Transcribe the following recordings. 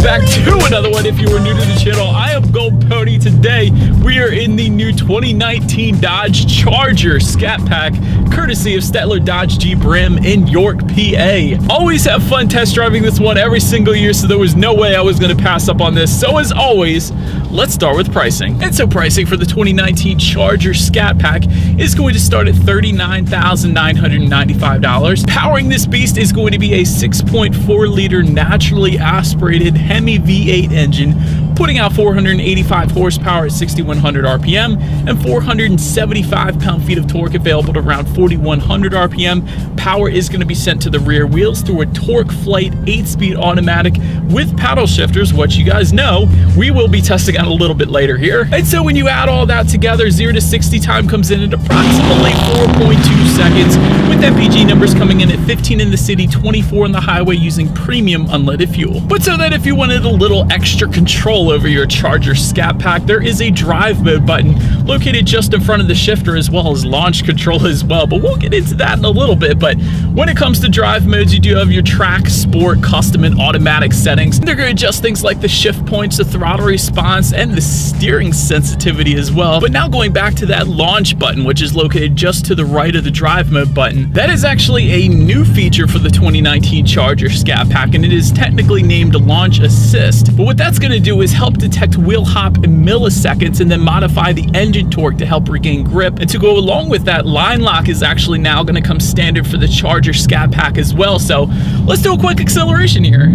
guys back to another one. If you were new to the channel, I am Gold Pony. Today we are in the new 2019 Dodge Charger Scat Pack, courtesy of Stettler Dodge Jeep Ram in York, PA. Always have fun test driving this one every single year, so there was no way I was going to pass up on this. So as always, let's start with pricing. And so pricing for the 2019 Charger Scat Pack is going to start at $39,995. Powering this beast is going to be a 6.4 liter naturally aspirated Hemi V8 engine, putting out 485 horsepower at 6,100 RPM and 475 pound-feet of torque available to around 4,100 RPM. Power is going to be sent to the rear wheels through a Torque Flight 8-speed automatic with paddle shifters, which you guys know we will be testing out a little bit later here. And so when you add all that together, 0 to 60 time comes in at approximately 4.2 seconds, with MPG numbers coming in at 15 in the city, 24 on the highway using premium unleaded fuel. But so that if you wanted a little extra control over your Charger Scat Pack, there is a drive mode button located just in front of the shifter, as well as launch control as well, but we'll get into that in a little bit. But when it comes to drive modes, you do have your track, sport, custom, and automatic settings. They're going to adjust things like the shift points, the throttle response, and the steering sensitivity as well. But now going back to that launch button, which is located just to the right of the drive mode button, that is actually a new feature for the 2019 Charger Scat Pack, and it is technically named Launch Assist. But what that's going to do is help detect wheel hop in milliseconds and then modify the engine torque to help regain grip. And to go along with that, line lock is actually now going to come standard for the Charger Scat Pack as well. So let's do a quick acceleration here.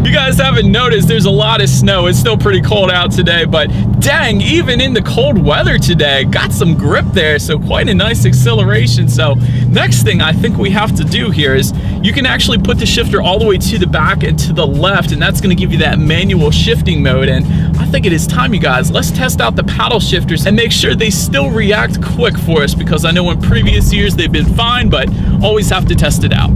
You guys haven't noticed, there's a lot of snow. It's still pretty cold out today, but dang, even in the cold weather today, got some grip there, so quite a nice acceleration. So next thing I think we have to do here is you can actually put the shifter all the way to the back and to the left, and that's going to give you that manual shifting mode. And I think it is time, you guys, let's test out the paddle shifters and make sure they still react quick for us, because I know in previous years they've been fine, but always have to test it out.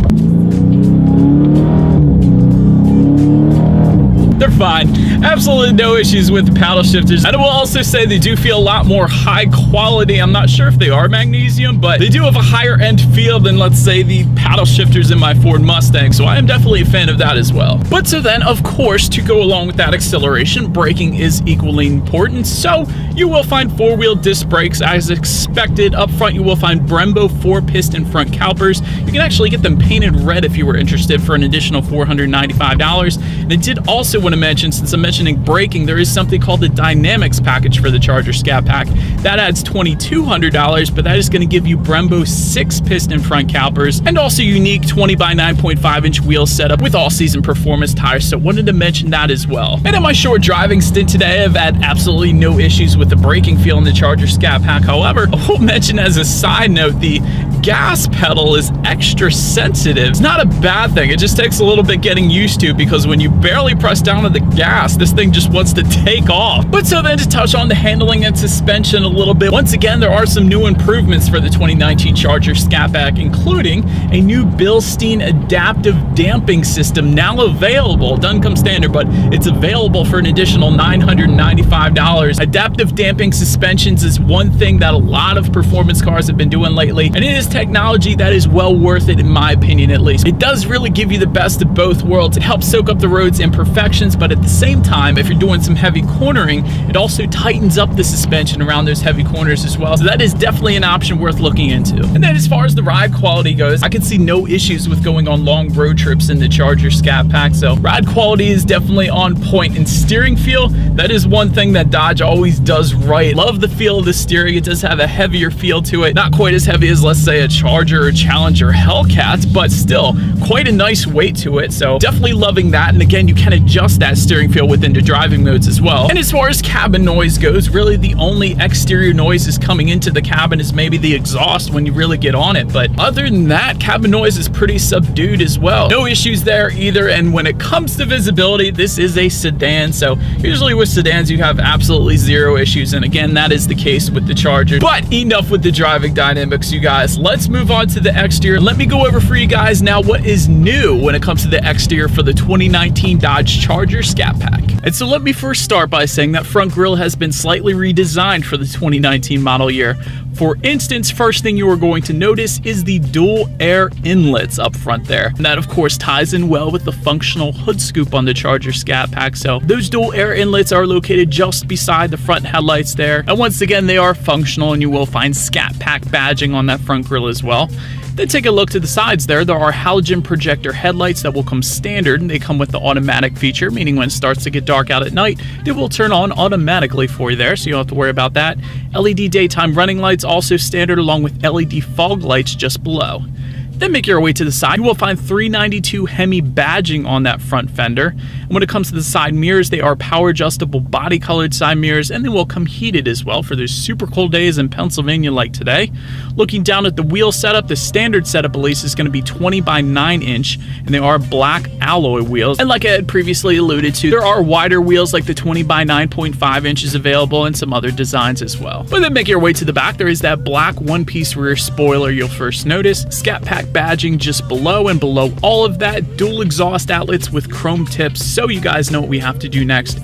They're fine. Absolutely no issues with the paddle shifters. And I will also say they do feel a lot more high quality. I'm not sure if they are magnesium, but they do have a higher end feel than, let's say, the paddle shifters in my Ford Mustang. So I am definitely a fan of that as well. But so then, of course, to go along with that acceleration, braking is equally important. So you will find four-wheel disc brakes as expected. Up front, you will find Brembo 4-piston front calipers. You can actually get them painted red if you were interested for an additional $495. And I did also want to mention, since I'm mentioning braking, there is something called the Dynamics package for the Charger Scat Pack. That adds $2,200, but that is going to give you Brembo 6-piston front calipers and also unique 20 by 9.5 inch wheel setup with all-season performance tires. So wanted to mention that as well. And in my short driving stint today, I've had absolutely no issues with the braking feel in the Charger Scat Pack. However, I will mention as a side note, the gas pedal is extra sensitive. It's not a bad thing. It just takes a little bit getting used to, because when you barely press down on the gas, this thing just wants to take off. But so then to touch on the handling and suspension a little bit, once again, there are some new improvements for the 2019 Charger Scat Pack, including a new Bilstein adaptive damping system now available. Doesn't come standard, but it's available for an additional $995. Adaptive damping suspensions is one thing that a lot of performance cars have been doing lately, and it is technology that is well worth it, in my opinion at least. It does really give you the best of both worlds. It helps soak up the road's imperfections, but at the same time, if you're doing some heavy cornering, it also tightens up the suspension around those heavy corners as well. So that is definitely an option worth looking into. And then as far as the ride quality goes, I can see no issues with going on long road trips in the Charger Scat Pack. So ride quality is definitely on point. And steering feel, that is one thing that Dodge always does right. Love the feel of the steering. It does have a heavier feel to it. Not quite as heavy as, let's say, a Charger or Challenger Hellcat, but still quite a nice weight to it. So definitely loving that. And again, you can adjust that steering feel within the driving modes as well. And as far as cabin noise goes, really the only exterior noises coming into the cabin is maybe the exhaust when you really get on it. But other than that, cabin noise is pretty subdued as well. No issues there either. And when it comes to visibility, this is a sedan. So usually with sedans, you have absolutely zero issues. And again, that is the case with the Charger. But enough with the driving dynamics, you guys. Let's move on to the exterior. Let me go over for you guys now what is new when it comes to the exterior for the 2019 Dodge Charger Charger Scat Pack. And so let me first start by saying that front grille has been slightly redesigned for the 2019 model year. For instance, first thing you are going to notice is the dual air inlets up front there. And that of course ties in well with the functional hood scoop on the Charger Scat Pack. So those dual air inlets are located just beside the front headlights there. And once again, they are functional and you will find Scat Pack badging on that front grille as well. Then take a look to the sides there. There are halogen projector headlights that will come standard, and they come with the automatic feature, meaning when it starts to get dark out at night, they will turn on automatically for you there, so you don't have to worry about that. LED daytime running lights also standard, along with LED fog lights just below. Then make your way to the side. You will find 392 Hemi badging on that front fender. And when it comes to the side mirrors, they are power adjustable body colored side mirrors, and they will come heated as well for those super cold days in Pennsylvania like today. Looking down at the wheel setup, the standard setup at least is going to be 20 by 9 inch, and they are black alloy wheels. And like I had previously alluded to, there are wider wheels like the 20 by 9.5 inches available and some other designs as well. But then make your way to the back. There is that black one-piece rear spoiler you'll first notice. Scat Pack badging just below, and below all of that, dual exhaust outlets with chrome tips, so you guys know what we have to do next.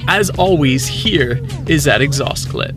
As always, here is that exhaust clip.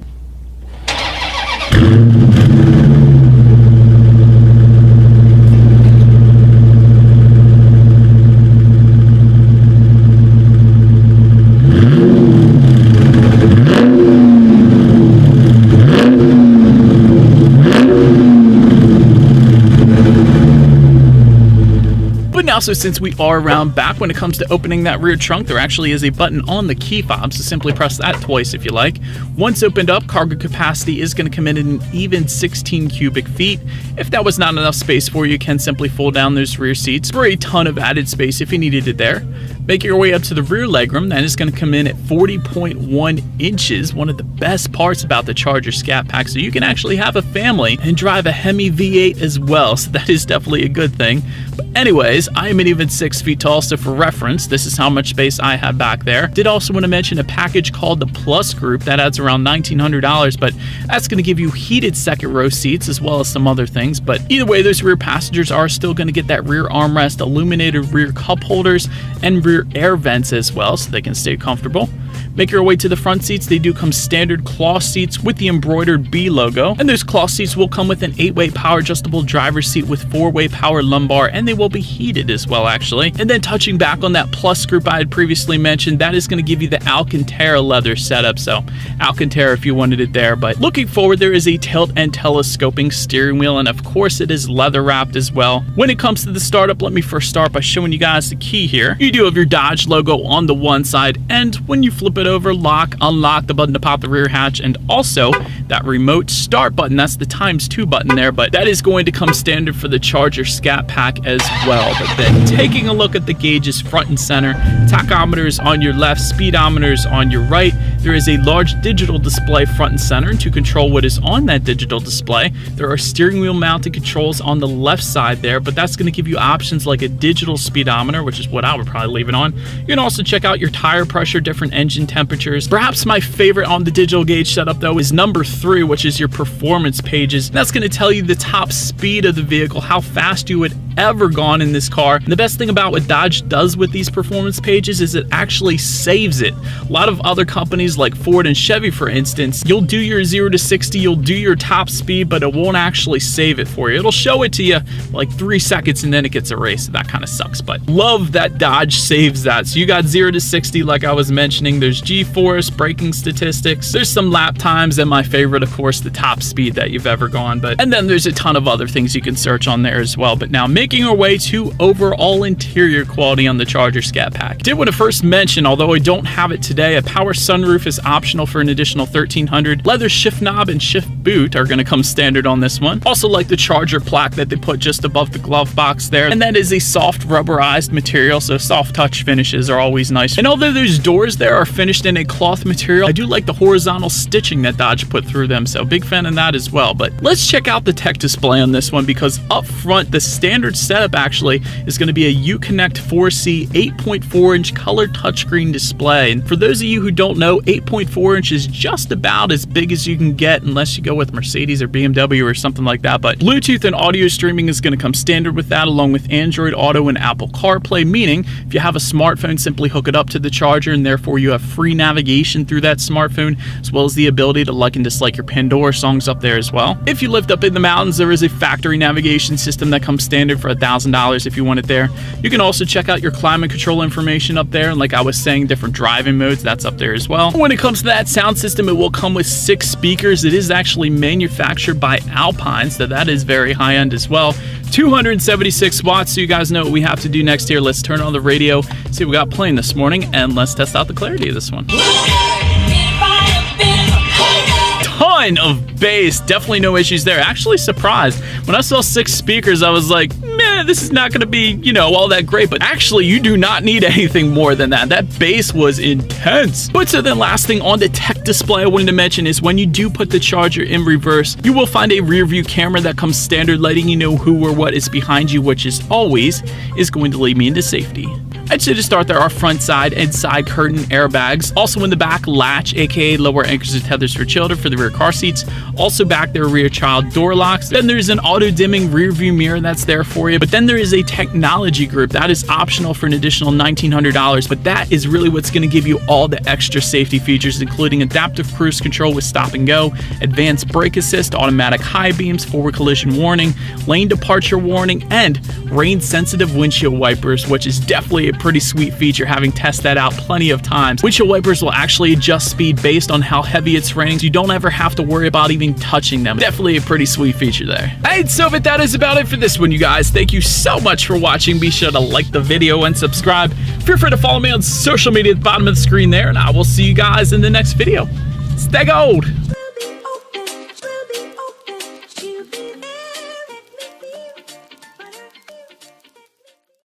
So since we are around back, when it comes to opening that rear trunk, there actually is a button on the key fob, so simply press that twice if you like. Once opened up, cargo capacity is going to come in at an even 16 cubic feet. If that was not enough space for you, you can simply fold down those rear seats for a ton of added space if you needed it there. Make your way up to the rear legroom. That is going to come in at 40.1 inches, one of the best parts about the Charger Scat Pack, so you can actually have a family and drive a Hemi V8 as well, so that is definitely a good thing. But anyways, I am an even 6 feet tall, so for reference, this is how much space I have back there. Did also want to mention a package called the Plus Group that adds around $1,900, but that's going to give you heated second row seats as well as some other things. But either way, those rear passengers are still going to get that rear armrest, illuminated rear cup holders, and rear air vents as well, so they can stay comfortable. Make your way to the front seats. They do come standard cloth seats with the embroidered B logo, and those cloth seats will come with an 8-way power adjustable driver's seat with 4-way power lumbar, and they will be heated as well actually. And then touching back on that Plus Group I had previously mentioned, that is going to give you the Alcantara leather setup, so Alcantara if you wanted it there. But looking forward, there is a tilt and telescoping steering wheel, and of course it is leather wrapped as well. When it comes to the startup, let me first start by showing you guys the key here. You do have your Dodge logo on the one side, and when you flip it over, lock, unlock, the button to pop the rear hatch, and also that remote start button. That's the ×2 button there, but that is going to come standard for the Charger Scat Pack as well. But then taking a look at the gauges front and center, tachometers on your left, speedometers on your right. There is a large digital display front and center, and to control what is on that digital display, there are steering wheel mounted controls on the left side there, but that's going to give you options like a digital speedometer, which is what I would probably leave it on. You can also check out your tire pressure, different engine temperatures. Perhaps my favorite on the digital gauge setup though is number 3, which is your performance pages. That's going to tell you the top speed of the vehicle, how fast you would ever gone in this car. And the best thing about what Dodge does with these performance pages is it actually saves it. A lot of other companies like Ford and Chevy, for instance, you'll do your 0 to 60, you'll do your top speed, but it won't actually save it for you. It'll show it to you like 3 seconds and then it gets erased. That kind of sucks, but love that Dodge saves that. So you got 0 to 60 like I was mentioning. There's G-force, braking statistics, there's some lap times, and my favorite, of course, the top speed that you've ever gone. And then there's a ton of other things you can search on there as well. But now making our way to overall interior quality on the Charger Scat Pack. Did want to first mention, although I don't have it today, a power sunroof is optional for an additional $1,300. Leather shift knob and shift boot are going to come standard on this one. Also like the Charger plaque that they put just above the glove box there, and that is a soft rubberized material, so soft touch finishes are always nice. And although those doors there are finished in a cloth material, I do like the horizontal stitching that Dodge put through them, so big fan of that as well. But let's check out the tech display on this one, because up front the standard storage setup actually is going to be a Uconnect 4C 8.4-inch color touchscreen display. And for those of you who don't know, 8.4 inch is just about as big as you can get unless you go with Mercedes or BMW or something like that. But Bluetooth and audio streaming is going to come standard with that, along with Android Auto and Apple CarPlay, meaning if you have a smartphone, simply hook it up to the charger and therefore you have free navigation through that smartphone, as well as the ability to like and dislike your Pandora songs up there as well. If you lived up in the mountains, there is a factory navigation system that comes standard for $1,000 if you want it there. You can also check out your climate control information up there, and like I was saying, different driving modes, that's up there as well. When it comes to that sound system, it will come with 6 speakers. It is actually manufactured by Alpine, so that is very high end as well. 276 watts, so you guys know what we have to do next here. Let's turn on the radio, see what we got playing this morning, and let's test out the clarity of this one. Ton of bass, definitely no issues there. Actually surprised. When I saw 6 speakers, I was like, man, this is not going to be, you know, all that great. But actually, you do not need anything more than that. That bass was intense. But so then last thing on the tech display I wanted to mention is when you do put the charger in reverse, you will find a rear view camera that comes standard, letting you know who or what is behind you, which is always going to lead me into safety. I'd say to start, there are front, side, and side curtain airbags. Also in the back, latch, aka lower anchors and tethers for children for the rear car seats. Also back there, rear child door locks. Then there's an auto dimming rear view mirror that's there for you. But then there is a technology group that is optional for an additional $1,900. But that is really what's going to give you all the extra safety features, including adaptive cruise control with stop and go, advanced brake assist, automatic high beams, forward collision warning, lane departure warning, and rain sensitive windshield wipers, which is definitely a pretty sweet feature, having tested that out plenty of times. Windshield wipers will actually adjust speed based on how heavy it's raining, so you don't ever have to worry about even touching them. Definitely a pretty sweet feature there. Alright, so but that is about it for this one, you guys. Thank you so much for watching. Be sure to like the video and subscribe. Feel free to follow me on social media at the bottom of the screen there, and I will see you guys in the next video. Stay gold!